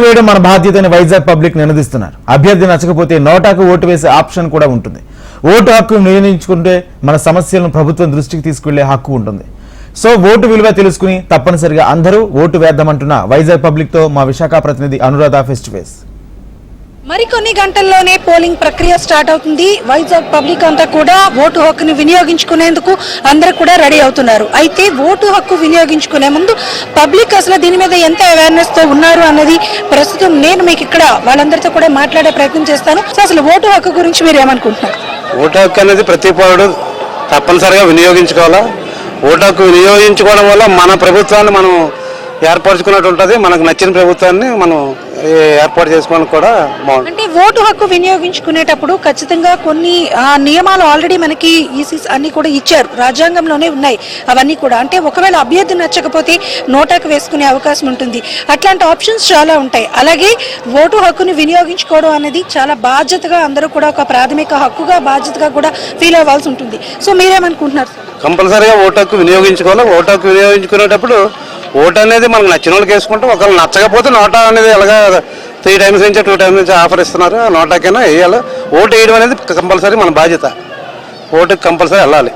వేయడం మన బాధ్యతని వైజాగ్ పబ్లిక్ నినదిస్తున్నారు. అభ్యర్థి నచ్చకపోతే నోటాకు ఓటు వేసే ఆప్షన్ కూడా ఉంటుంది. ఓటు హక్కు వినియోగించుకుంటే మన సమస్యలను ప్రభుత్వం దృష్టికి తీసుకెళ్లే హక్కు ఉంటుంది. సో ఓటు విలువ తెలుసుకుని తప్పనిసరిగా అందరూ ఓటు వేద్దామంటున్న వైజాగ్ పబ్లిక్ తో మా విశాఖ ప్రతినిధి అనురాధ ఫేస్ టు ఫేస్. మరికొన్ని గంటల్లోనే పోలింగ్ ప్రక్రియ స్టార్ట్ అవుతుంది. వైజాగ్ పబ్లిక్ అంతా కూడా ఓటు హక్కుని వినియోగించుకునేందుకు అందరూ కూడా రెడీ అవుతున్నారు. అయితే ఓటు హక్కు వినియోగించుకునే ముందు పబ్లిక్ అసలు దీని మీద ఎంత అవేర్నెస్ తో ఉన్నారు అన్నది ప్రస్తుతం నేను మీకు ఇక్కడ వాళ్ళందరితో కూడా మాట్లాడే ప్రయత్నం చేస్తాను. సో అసలు ఓటు హక్కు గురించి మీరు ఏమనుకుంటున్నారు? ఓటు హక్కు అనేది ప్రతి పౌరుడు తప్పనిసరిగా వినియోగించుకోవాలా. ఓటు హక్కు వినియోగించుకోవడం వల్ల మన ప్రభుత్వాన్ని మనం ఏర్పరచుకున్నట్టు ఉంటుంది. మనకు నచ్చిన ప్రభుత్వాన్ని మనం ఏర్పాటు చేసుకోవడానికి కూడా బాగుంటుంది. అంటే ఓటు హక్కు వినియోగించుకునేటప్పుడు ఖచ్చితంగా కొన్ని నియమాలు ఆల్రెడీ మనకి ఈసీస్ అన్ని కూడా ఇచ్చారు, రాజ్యాంగంలోనే ఉన్నాయి అవన్నీ కూడా. అంటే ఒకవేళ అభ్యర్థి నచ్చకపోతే నోటాకు వేసుకునే అవకాశం ఉంటుంది. అట్లాంటి ఆప్షన్స్ చాలా ఉంటాయి. అలాగే ఓటు హక్కుని వినియోగించుకోవడం అనేది చాలా బాధ్యతగా అందరూ కూడా ఒక ప్రాథమిక హక్కుగా బాధ్యతగా కూడా ఫీల్ అవ్వాల్సి ఉంటుంది. సో మీరేమనుకుంటున్నారు? కంపల్సరీగా ఓటు హక్కు వినియోగించుకోవాలి. ఓటు హక్కు వినియోగించుకునేటప్పుడు ఓటు అనేది మనకు నచ్చిన వాళ్ళకి వేసుకుంటాం. ఒకవేళ నచ్చకపోతే నోటా అనేది ఎలాగా 3 times నుంచి 2 times నుంచి ఆఫర్ ఇస్తున్నారు. నోటాకైనా వేయాలి. ఓటు వేయడం అనేది కంపల్సరీ మన బాధ్యత. ఓటుకి కంపల్సరీ వెళ్ళాలి.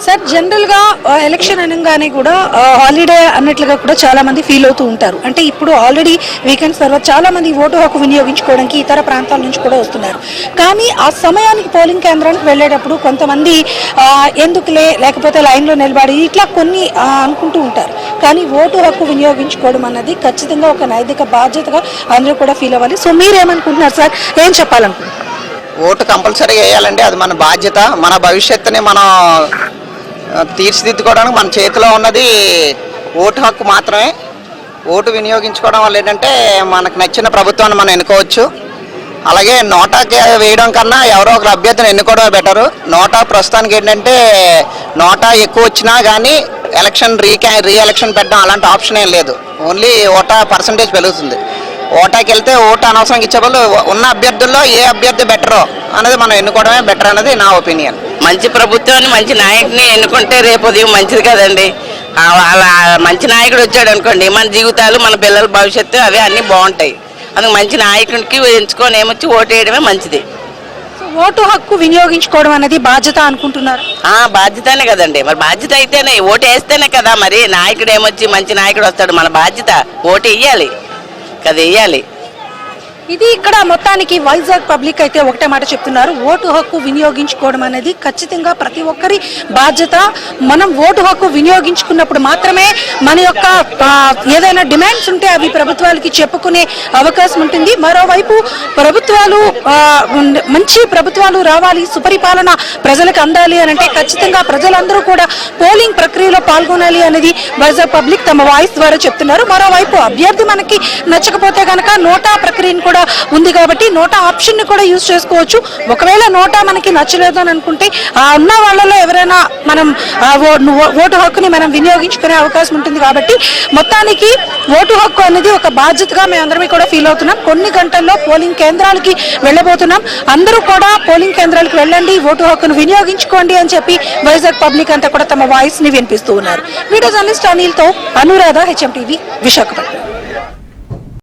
సార్, జనరల్ గా ఎలక్షన్ అనగానే కూడా హాలిడే అన్నట్లుగా కూడా చాలా మంది ఫీల్ అవుతూ ఉంటారు. అంటే ఇప్పుడు ఆల్రెడీ వీకెండ్స్ తర్వాత చాలా మంది ఓటు హక్కు వినియోగించుకోవడానికి ఇతర ప్రాంతాల నుంచి కూడా వస్తున్నారు. కానీ ఆ సమయానికి పోలింగ్ కేంద్రానికి వెళ్ళేటప్పుడు కొంతమంది ఎందుకులే లేకపోతే లైన్లో నిలబడి ఇట్లా కొన్ని అనుకుంటూ ఉంటారు. కానీ ఓటు హక్కు వినియోగించుకోవడం అన్నది ఖచ్చితంగా ఒక నైతిక బాధ్యతగా అందరూ కూడా ఫీల్ అవ్వాలి. సో మీరేమనుకుంటున్నారు సార్? ఏం చెప్పాలనుకుంటున్నారు? ఓటు కంపల్సరీగా వేయాలండి. అది మన బాధ్యత. మన భవిష్యత్తుని మనం తీర్చిదిద్దుకోవడానికి మన చేతిలో ఉన్నది ఓటు హక్కు మాత్రమే. ఓటు వినియోగించుకోవడం వల్ల ఏంటంటే మనకు నచ్చిన ప్రభుత్వాన్ని మనం ఎన్నుకోవచ్చు. అలాగే నోటాకి వేయడం కన్నా ఎవరో ఒక అభ్యర్థిని ఎన్నుకోవడమే బెటరు. నోటా ప్రస్తుతానికి ఏంటంటే నోటా ఎక్కువ వచ్చినా కానీ ఎలక్షన్ రీ ఎలక్షన్ పెట్టడం అలాంటి ఆప్షన్ ఏం లేదు. ఓన్లీ ఓటా పర్సంటేజ్ పెరుగుతుంది. ఓటాకి వెళ్తే ఓటు అనవసరంగా ఇచ్చే వాళ్ళు ఉన్న అభ్యర్థుల్లో ఏ అభ్యర్థి బెటరో అనేది మనం ఎన్నుకోవడమే బెటర్ అనేది నా ఒపీనియన్. మంచి ప్రభుత్వాన్ని మంచి నాయకుని ఎన్నుకుంటే రేపు ఉదయం మంచిది కదండి. అలా మంచి నాయకుడు వచ్చాడు అనుకోండి, మన జీవితాలు మన పిల్లల భవిష్యత్తు అవి అన్నీ బాగుంటాయి. అందుకు మంచి నాయకుడికి ఎంచుకొని ఏమొచ్చి ఓటు వేయడమే మంచిది. ఓటు హక్కు వినియోగించుకోవడం అనేది బాధ్యత అనుకుంటున్నారు? బాధ్యతనే కదండి. మరి బాధ్యత అయితేనే ఓటు వేస్తేనే కదా మరి నాయకుడు ఏమొచ్చి మంచి నాయకుడు వస్తాడు. మన బాధ్యత ఓటు వేయాలి కదా, వేయాలి. ఇది ఇక్కడ మొత్తానికి వైజాగ్ పబ్లిక్ అయితే ఒకటే మాట చెప్తున్నారు. ఓటు హక్కు వినియోగించుకోవడం అనేది ఖచ్చితంగా ప్రతి ఒక్కరి బాధ్యత. మనం ఓటు హక్కు వినియోగించుకున్నప్పుడు మాత్రమే మన యొక్క ఏదైనా డిమాండ్స్ ఉంటే అవి ప్రభుత్వాలకి చెప్పుకునే అవకాశం ఉంటుంది. మరోవైపు ప్రభుత్వాలు మంచి ప్రభుత్వాలు రావాలి, సుపరిపాలన ప్రజలకు అందాలి అని అంటే ఖచ్చితంగా ప్రజలందరూ కూడా పోలింగ్ ప్రక్రియలో పాల్గొనాలి అనేది వైజాగ్ పబ్లిక్ తమ వాయిస్ ద్వారా చెప్తున్నారు. మరోవైపు అభ్యర్థి మనకి నచ్చకపోతే కనుక నోటా ప్రక్రియను కూడా ఉంది కాబట్టి నోటా ఆప్షన్ ని కూడా యూజ్ చేసుకోవచ్చు. ఒకవేళ నోటా మనకి నచ్చలేదు అని అనుకుంటే ఉన్న వాళ్ళలో ఎవరైనా మనం ఓటు హక్కుని మనం వినియోగించుకునే అవకాశం ఉంటుంది. కాబట్టి మొత్తానికి ఓటు హక్కు అనేది ఒక బాధ్యతగా మేమందరం కూడా ఫీల్ అవుతున్నాం. కొన్ని గంటల్లో పోలింగ్ కేంద్రాలకి వెళ్ళబోతున్నాం. అందరూ కూడా పోలింగ్ కేంద్రాలకు వెళ్ళండి, ఓటు హక్కును వినియోగించుకోండి అని చెప్పి వైజాగ్ పబ్లిక్ అంతా కూడా తమ వాయిస్ ని వినిపిస్తూ ఉన్నారు. వీడియో జర్నలిస్ట్ అనిల్ తో అనురాధ, HM TV, విశాఖపట్నం.